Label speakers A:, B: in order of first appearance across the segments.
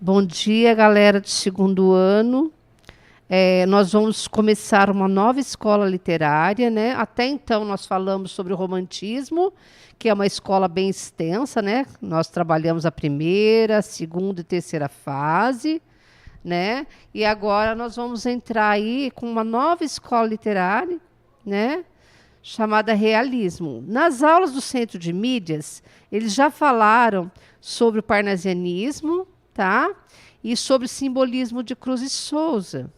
A: Bom dia, galera do segundo ano. Nós vamos começar uma nova escola literária, né? Até então nós falamos sobre o romantismo, que é uma escola bem extensa, né? Nós trabalhamos a primeira, segunda e terceira fase, né? E agora nós vamos entrar aí com uma nova escola literária, né? Chamada realismo. Nas aulas do Centro de Mídias, eles já falaram sobre o parnasianismo, tá? E sobre o simbolismo de Cruz e Souza.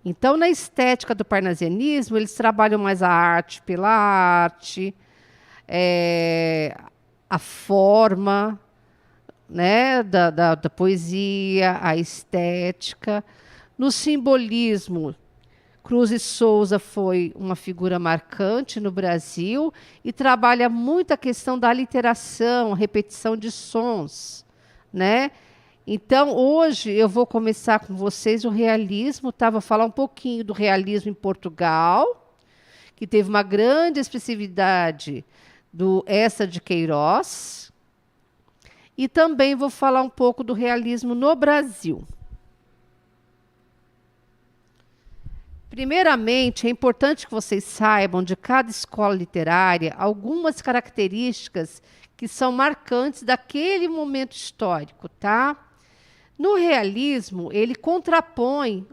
A: Então, na estética do parnasianismo, eles trabalham mais a arte pela arte, a forma, né, da poesia, a estética. No simbolismo, Cruz e Souza foi uma figura marcante no Brasil e trabalha muito a questão da literação, a repetição de sons, né? Então, hoje eu vou começar com vocês o realismo, tá? Vou falar um pouquinho do realismo em Portugal, que teve uma grande expressividade do Eça de Queiroz, e também vou falar um pouco do realismo no Brasil. Primeiramente, é importante que vocês saibam de cada escola literária algumas características que são marcantes daquele momento histórico, tá? No realismo, ele contrapõe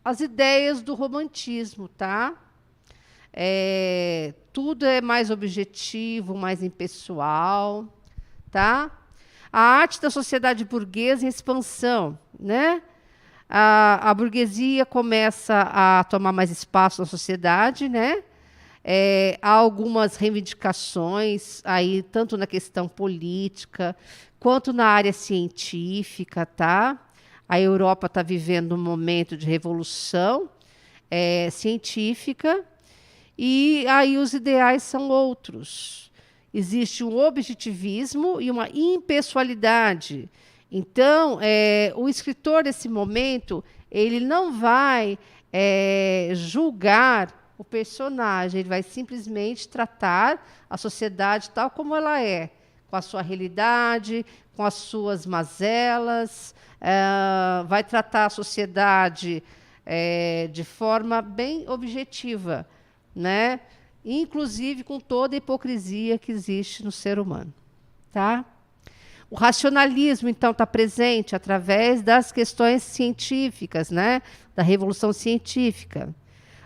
A: as ideias do romantismo, tá? Tudo é mais objetivo, mais impessoal, tá? A arte da sociedade burguesa em expansão, né? A burguesia começa a tomar mais espaço na sociedade, né? Há algumas reivindicações aí, tanto na questão política quanto na área científica, tá? A Europa está vivendo um momento de revolução científica e aí os ideais são outros. Existe um objetivismo e uma impessoalidade. Então, o escritor, nesse momento, ele não vai julgar o personagem, ele vai simplesmente tratar a sociedade tal como ela é, com a sua realidade, com as suas mazelas, vai tratar a sociedade de forma bem objetiva, né? Inclusive com toda a hipocrisia que existe no ser humano. Tá? O racionalismo, então, está presente através das questões científicas, né? Da revolução científica.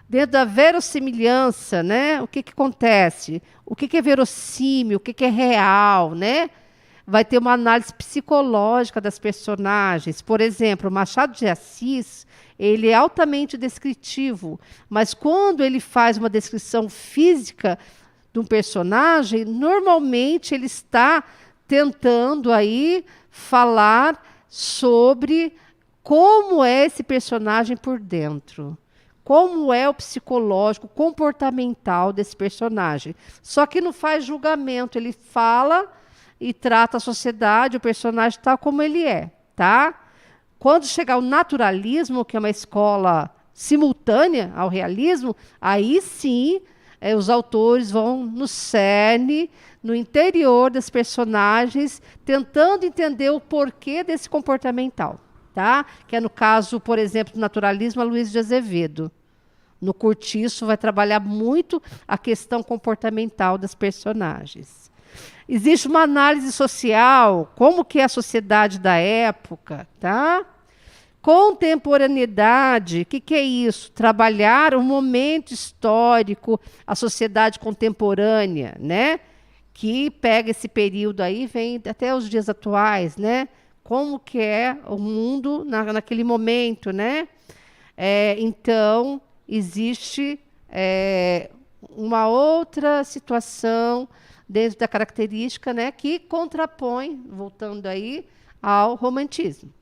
A: Dentro da verossimilhança, né? O que acontece? O que é verossímil? O que é real? Né? Vai ter uma análise psicológica das personagens. Por exemplo, Machado de Assis, ele é altamente descritivo, mas quando ele faz uma descrição física de um personagem, normalmente ele está tentando aí falar sobre como é esse personagem por dentro. Como é o psicológico, comportamental desse personagem. Só que não faz julgamento, ele fala e trata a sociedade, o personagem tal como ele é, tá? Quando chegar o naturalismo, que é uma escola simultânea ao realismo, aí sim os autores vão no cerne, no interior das personagens, tentando entender o porquê desse comportamental. Tá? Que é no caso, por exemplo, do naturalismo, a Luiz de Azevedo. No Cortiço vai trabalhar muito a questão comportamental das personagens. Existe uma análise social, como que é a sociedade da época, tá? Contemporaneidade, o que é isso? Trabalhar o momento histórico, a sociedade contemporânea, né? Que pega esse período aí e vem até os dias atuais, né? Como que é o mundo naquele momento, né? Então, existe uma outra situação dentro da característica, né, que contrapõe, voltando aí, ao romantismo.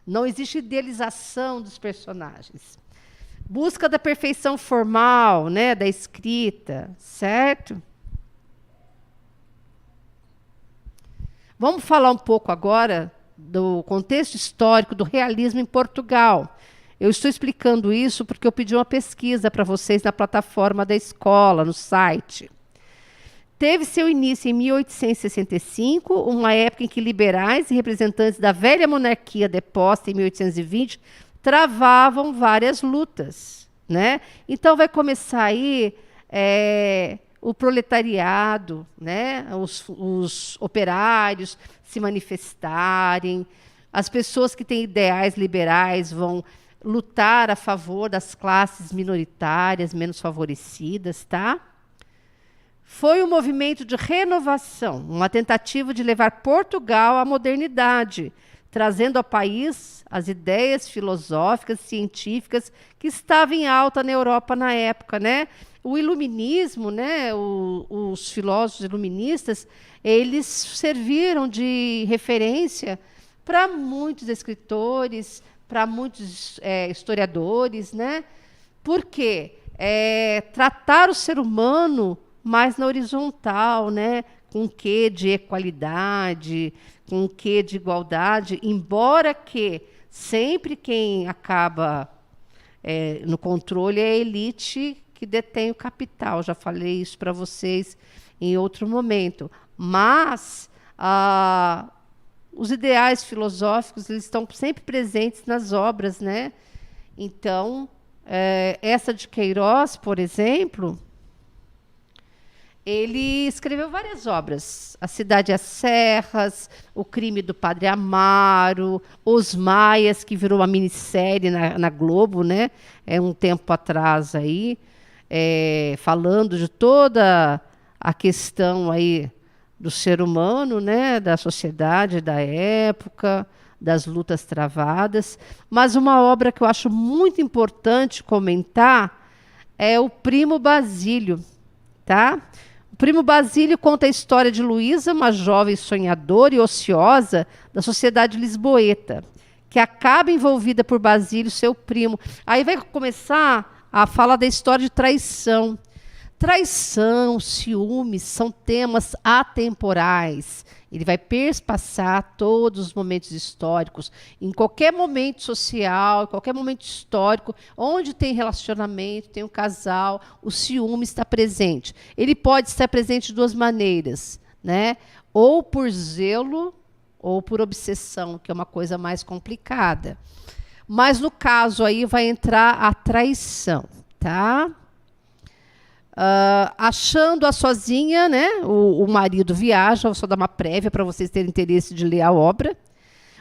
A: Não existe idealização dos personagens. Busca da perfeição formal, né, da escrita, certo? Vamos falar um pouco agora do contexto histórico do realismo em Portugal. Eu estou explicando isso porque eu pedi uma pesquisa para vocês na plataforma da escola, no site. teve seu início em 1865, uma época em que liberais e representantes da velha monarquia deposta em 1820 travavam várias lutas, né? Então vai começar aí o proletariado, né? Os operários se manifestarem, as pessoas que têm ideais liberais vão lutar a favor das classes minoritárias, menos favorecidas, tá? Foi um movimento de renovação, uma tentativa de levar Portugal à modernidade, trazendo ao país as ideias filosóficas, científicas que estavam em alta na Europa na época, né? O iluminismo, né? Os filósofos iluministas, eles serviram de referência para muitos escritores, para muitos historiadores, né? Porque tratar o ser humano mais na horizontal, né? Com quê de equalidade, com quê de igualdade, embora que sempre quem acaba no controle é a elite que detém o capital. Já falei isso para vocês em outro momento. Mas os ideais filosóficos eles estão sempre presentes nas obras, né? Então, essa de Queiroz, por exemplo, ele escreveu várias obras. A Cidade e as Serras, O Crime do Padre Amaro, Os Maias, que virou uma minissérie na Globo, né? Um tempo atrás aí, falando de toda a questão aí do ser humano, né? Da sociedade da época, das lutas travadas. Mas uma obra que eu acho muito importante comentar é O Primo Basílio, tá? O Primo Basílio conta a história de Luísa, uma jovem sonhadora e ociosa da sociedade lisboeta, que acaba envolvida por Basílio, seu primo. Aí vai começar a falar da história de traição. Traição, ciúmes, são temas atemporais. Ele vai perspassar todos os momentos históricos, em qualquer momento social, em qualquer momento histórico, onde tem relacionamento, tem um casal, o ciúme está presente. Ele pode estar presente de duas maneiras, né? Ou por zelo, ou por obsessão, que é uma coisa mais complicada. Mas no caso aí vai entrar a traição, tá? Achando-a sozinha, né? O marido viaja, vou só dar uma prévia para vocês terem interesse de ler a obra.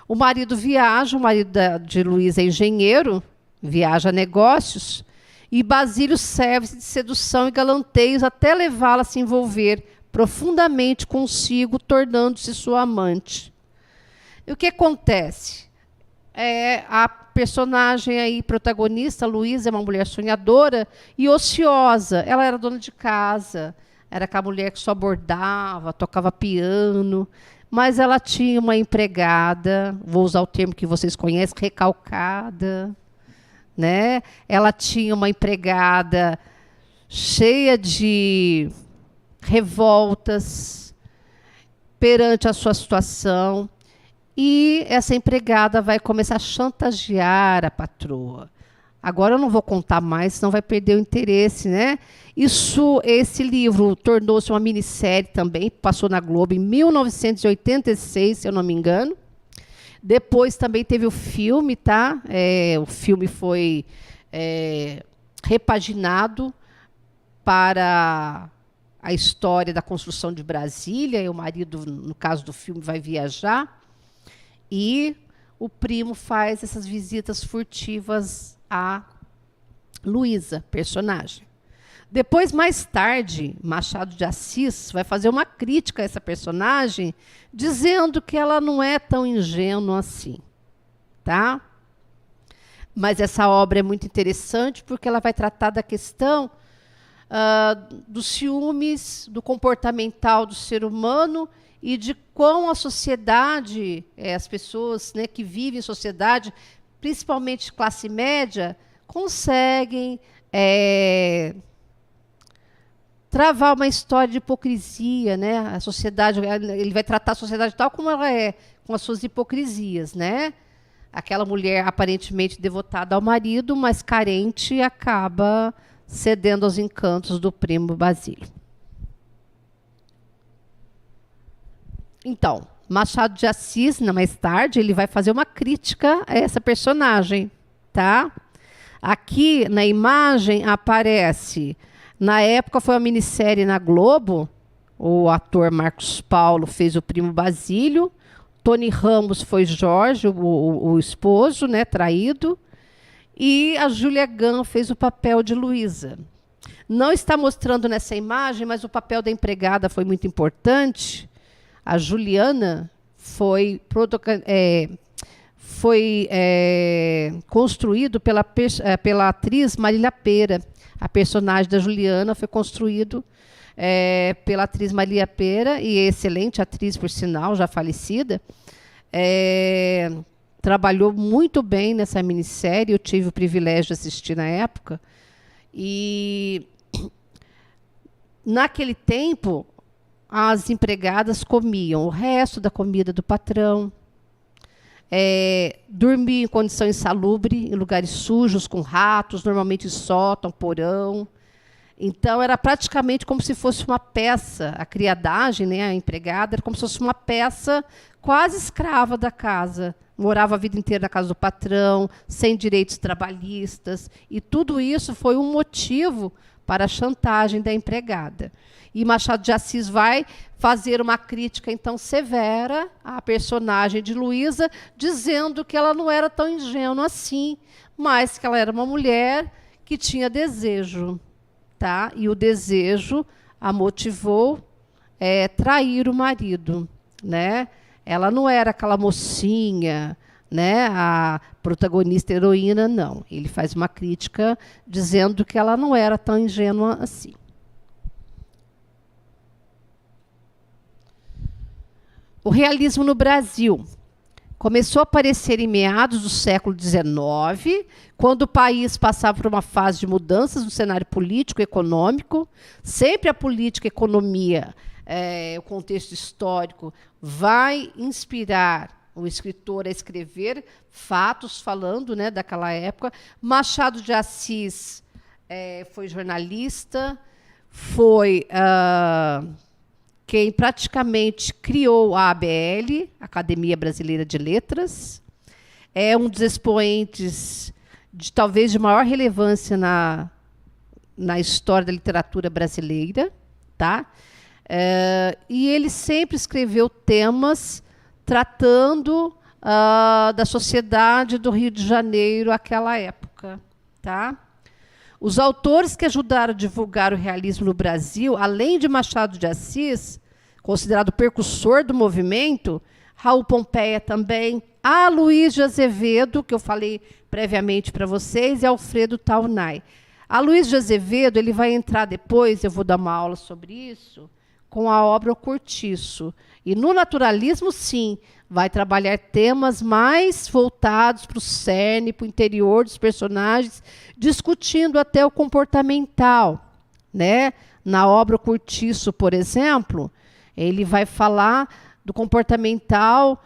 A: O marido viaja, o marido de Luísa é engenheiro, viaja a negócios, e Basílio serve-se de sedução e galanteios até levá-la a se envolver profundamente consigo, tornando-se sua amante. E o que acontece? A personagem aí, protagonista, Luísa, é uma mulher sonhadora e ociosa. Ela era dona de casa, era aquela mulher que só bordava, tocava piano, mas ela tinha uma empregada, vou usar o termo que vocês conhecem, recalcada, né? Ela tinha uma empregada cheia de revoltas perante a sua situação. E essa empregada vai começar a chantagear a patroa. Agora eu não vou contar mais, senão vai perder o interesse, né? Esse livro tornou-se uma minissérie também, passou na Globo em 1986, se eu não me engano. Depois também teve o filme, tá? O filme foi repaginado para a história da construção de Brasília, e o marido, no caso do filme, vai viajar. E o primo faz essas visitas furtivas a Luísa, personagem. Depois, mais tarde, Machado de Assis vai fazer uma crítica a essa personagem, dizendo que ela não é tão ingênua assim. Tá? Mas essa obra é muito interessante porque ela vai tratar da questão dos ciúmes, do comportamental do ser humano e de como a sociedade, as pessoas, né, que vivem em sociedade, principalmente classe média, conseguem travar uma história de hipocrisia, né? A sociedade, ele vai tratar a sociedade tal como ela é, com as suas hipocrisias, né? Aquela mulher aparentemente devotada ao marido, mas carente, acaba cedendo aos encantos do primo Basílio. Então, Machado de Assis, mais tarde, ele vai fazer uma crítica a essa personagem, tá? Aqui na imagem aparece, na época foi uma minissérie na Globo, o ator Marcos Paulo fez o primo Basílio, Tony Ramos foi Jorge, o esposo, né, traído, e a Júlia Gann fez o papel de Luísa. Não está mostrando nessa imagem, mas o papel da empregada foi muito importante. A Juliana foi construído pela atriz Marília Pêra. A personagem da Juliana foi construído pela atriz Marília Pêra, e excelente atriz, por sinal, já falecida. Trabalhou muito bem nessa minissérie, eu tive o privilégio de assistir na época. E, naquele tempo, as empregadas comiam o resto da comida do patrão, dormiam em condição insalubre, em lugares sujos, com ratos, normalmente sótão, porão. Então, era praticamente como se fosse uma peça. A criadagem, né, a empregada, era como se fosse uma peça quase escrava da casa. Morava a vida inteira na casa do patrão, sem direitos trabalhistas. E tudo isso foi um motivo para a chantagem da empregada. E Machado de Assis vai fazer uma crítica, então, severa à personagem de Luísa, dizendo que ela não era tão ingênua assim, mas que ela era uma mulher que tinha desejo. Tá? E o desejo a motivou trair o marido, né? Ela não era aquela mocinha, né? A protagonista heroína, não. Ele faz uma crítica dizendo que ela não era tão ingênua assim. O realismo no Brasil começou a aparecer em meados do século XIX, quando o país passava por uma fase de mudanças no cenário político e econômico. Sempre a política e a economia, o contexto histórico, vai inspirar o escritor a escrever fatos falando, né, daquela época. Machado de Assis foi jornalista, foi quem praticamente criou a ABL, Academia Brasileira de Letras. É um dos expoentes talvez de maior relevância na história da literatura brasileira, tá? E ele sempre escreveu temas tratando da sociedade do Rio de Janeiro àquela época, tá? Os autores que ajudaram a divulgar o realismo no Brasil, além de Machado de Assis, considerado precursor do movimento, Raul Pompeia também, Aloysio de Azevedo, que eu falei previamente para vocês, e Alfredo Taunay. Aloysio de Azevedo, ele vai entrar depois, eu vou dar uma aula sobre isso, com a obra O Cortiço. E no naturalismo, sim, vai trabalhar temas mais voltados para o cerne, para o interior dos personagens, discutindo até o comportamental, né? Na obra O Cortiço, por exemplo, ele vai falar do comportamental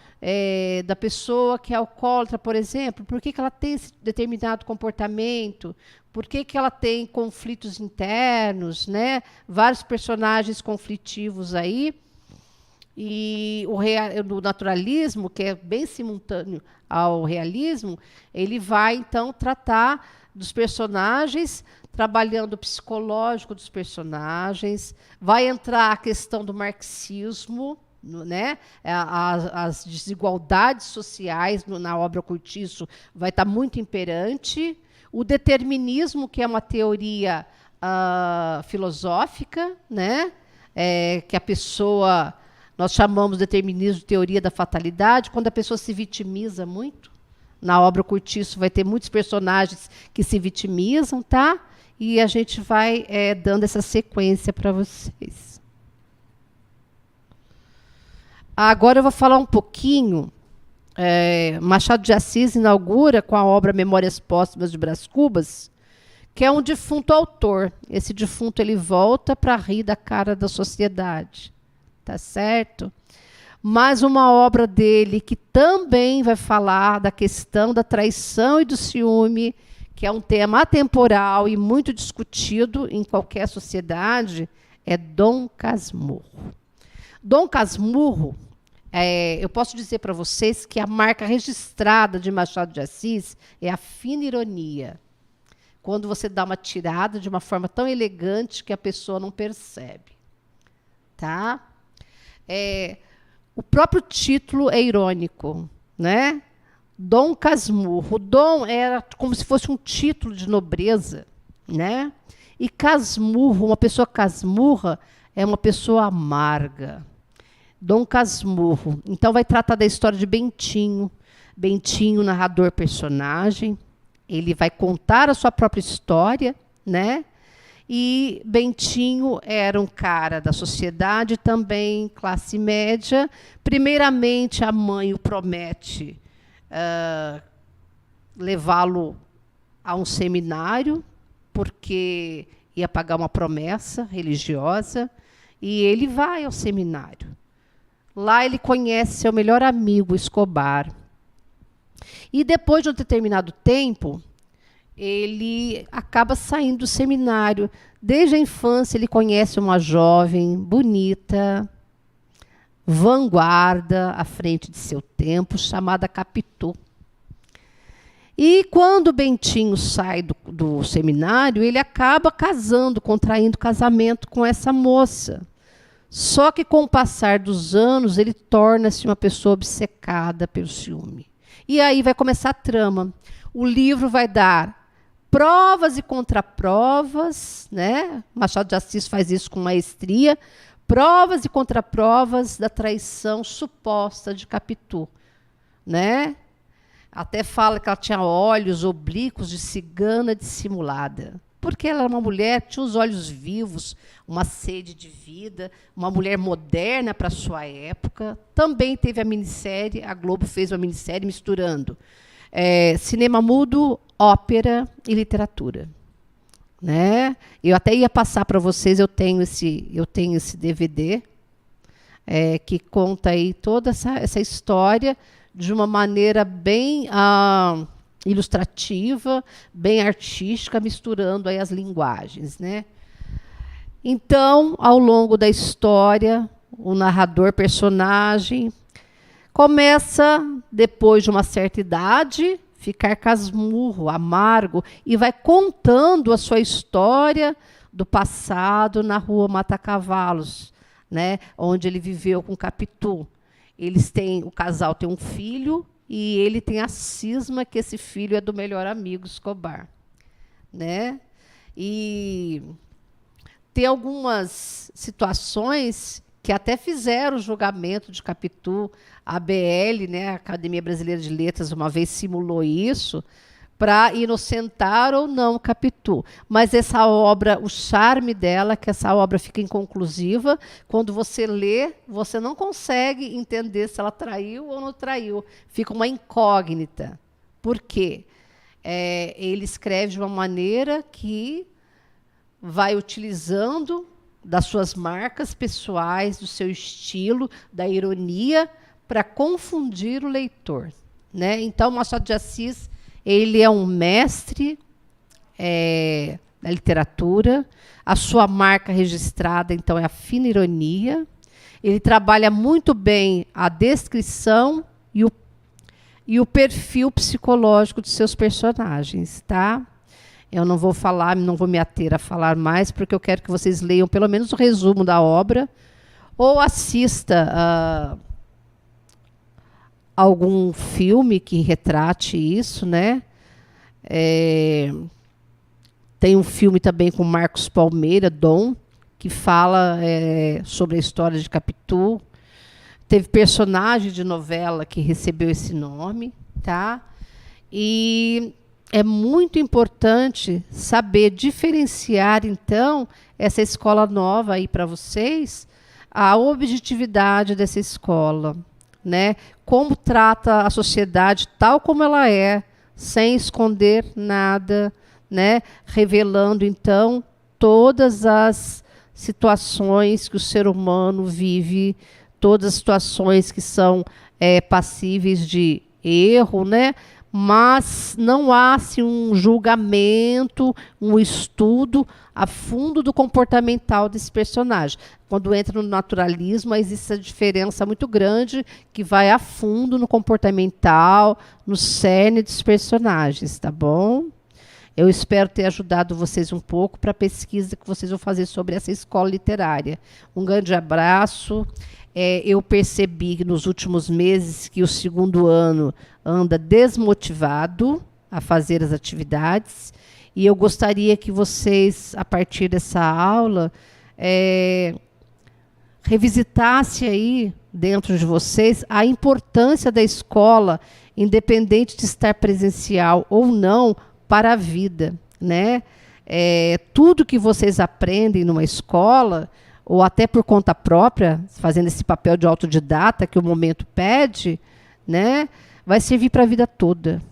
A: da pessoa que é alcoólatra, por exemplo. Por que ela tem esse determinado comportamento? Por que ela tem conflitos internos, né? Vários personagens conflitivos aí. E o naturalismo, que é bem simultâneo ao realismo, ele vai, então, tratar dos personagens, trabalhando o psicológico dos personagens, vai entrar a questão do marxismo, né? As desigualdades sociais na obra O Cortiço vai estar muito imperante, o determinismo, que é uma teoria filosófica, né? Que a pessoa... Nós chamamos de determinismo de teoria da fatalidade, quando a pessoa se vitimiza muito. Na obra O Cortiço vai ter muitos personagens que se vitimizam, tá? E a gente vai dando essa sequência para vocês. Agora eu vou falar um pouquinho. Machado de Assis inaugura com a obra Memórias Póstumas de Brás Cubas, que é um defunto autor. Esse defunto ele volta para rir da cara da sociedade. Tá certo? Mas uma obra dele que também vai falar da questão da traição e do ciúme, que é um tema atemporal e muito discutido em qualquer sociedade, é Dom Casmurro. Dom Casmurro Eu posso dizer para vocês que a marca registrada de Machado de Assis é a fina ironia. Quando você dá uma tirada de uma forma tão elegante que a pessoa não percebe. Tá? O próprio título é irônico, né? Dom Casmurro. O Dom era como se fosse um título de nobreza, né? E casmurro, uma pessoa casmurra é uma pessoa amarga. Dom Casmurro. Então, vai tratar da história de Bentinho. Bentinho, narrador personagem. Ele vai contar a sua própria história, né? E Bentinho era um cara da sociedade também, classe média. Primeiramente, a mãe o promete levá-lo a um seminário, porque ia pagar uma promessa religiosa, e ele vai ao seminário. Lá ele conhece seu melhor amigo, Escobar. E depois de um determinado tempo, ele acaba saindo do seminário. Desde a infância, ele conhece uma jovem bonita, vanguarda, à frente de seu tempo, chamada Capitu. E quando Bentinho sai do seminário, ele acaba casando, contraindo casamento com essa moça. Só que com o passar dos anos, ele torna-se uma pessoa obcecada pelo ciúme. E aí vai começar a trama. O livro vai dar provas e contraprovas, né? Machado de Assis faz isso com maestria. Provas e contraprovas da traição suposta de Capitu, né? Até fala que ela tinha olhos oblíquos de cigana dissimulada. Porque ela era uma mulher que tinha os olhos vivos, uma sede de vida, uma mulher moderna para a sua época. Também teve a minissérie, a Globo fez uma minissérie misturando cinema mudo, ópera e literatura. Né? Eu até ia passar para vocês, eu tenho esse DVD que conta aí toda essa história de uma maneira bem ilustrativa, bem artística, misturando aí as linguagens, né? Então, ao longo da história, o narrador personagem começa, depois de uma certa idade, ficar casmurro, amargo, e vai contando a sua história do passado na rua Mata-Cavalos, né? Onde ele viveu com Capitu. O casal tem um filho, e ele tem a cisma que esse filho é do melhor amigo Escobar, né? E tem algumas situações que até fizeram o julgamento de Capitu. A ABL, né, a Academia Brasileira de Letras, uma vez simulou isso para inocentar ou não Capitu. Mas essa obra, o charme dela é que essa obra fica inconclusiva. Quando você lê, você não consegue entender se ela traiu ou não traiu. Fica uma incógnita. Por quê? Ele escreve de uma maneira que vai utilizando das suas marcas pessoais, do seu estilo, da ironia, para confundir o leitor, né? Então, Machado de Assis, ele é um mestre da literatura. A sua marca registrada, então, é a fina ironia. Ele trabalha muito bem a descrição e o perfil psicológico de seus personagens, tá? Eu não vou falar, não vou me ater a falar mais, porque eu quero que vocês leiam pelo menos o resumo da obra, ou assista algum filme que retrate isso, né? Tem um filme também com Marcos Palmeira, Dom, que fala sobre a história de Capitu. Teve personagem de novela que recebeu esse nome, tá? E é muito importante saber diferenciar, então, essa escola nova aí para vocês, a objetividade dessa escola, né? Como trata a sociedade tal como ela é, sem esconder nada, né? Revelando, então, todas as situações que o ser humano vive, todas as situações que são passíveis de erro, né? mas não há assim, um julgamento, um estudo a fundo do comportamental desse personagem. Quando entra no naturalismo, existe essa diferença muito grande que vai a fundo no comportamental, no cerne dos personagens, tá bom? Eu espero ter ajudado vocês um pouco para a pesquisa que vocês vão fazer sobre essa escola literária. Um grande abraço. Eu percebi nos últimos meses que o segundo ano anda desmotivado a fazer as atividades. E eu gostaria que vocês, a partir dessa aula, revisitassem aí dentro de vocês a importância da escola, independente de estar presencial ou não, para a vida, né? Tudo que vocês aprendem numa escola, ou até por conta própria, fazendo esse papel de autodidata que o momento pede, né? Vai servir para a vida toda,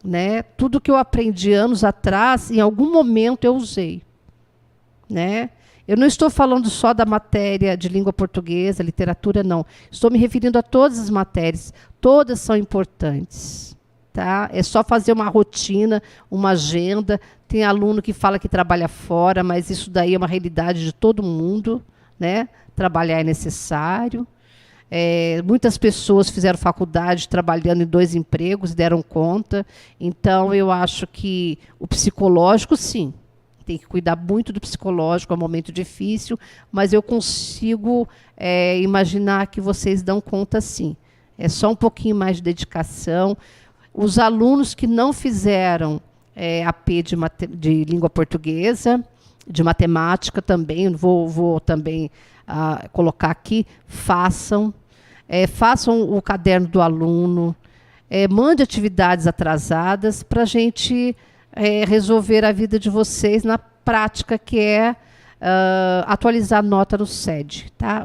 A: né? Tudo que eu aprendi anos atrás, em algum momento eu usei, né? Eu não estou falando só da matéria de língua portuguesa, literatura, não. Estou me referindo a todas as matérias. Todas são importantes. Tá? É só fazer uma rotina, uma agenda. Tem aluno que fala que trabalha fora, mas isso daí é uma realidade de todo mundo, né? Trabalhar é necessário. Muitas pessoas fizeram faculdade trabalhando em 2 empregos e deram conta. Então, eu acho que o psicológico, sim, tem que cuidar muito do psicológico, é um momento difícil, mas eu consigo imaginar que vocês dão conta, sim. É só um pouquinho mais de dedicação. Os alunos que não fizeram AP de língua portuguesa, de matemática também, vou também colocar aqui, façam o caderno do aluno, mande atividades atrasadas para a gente resolver a vida de vocês na prática, que é atualizar a nota no SED. Tá?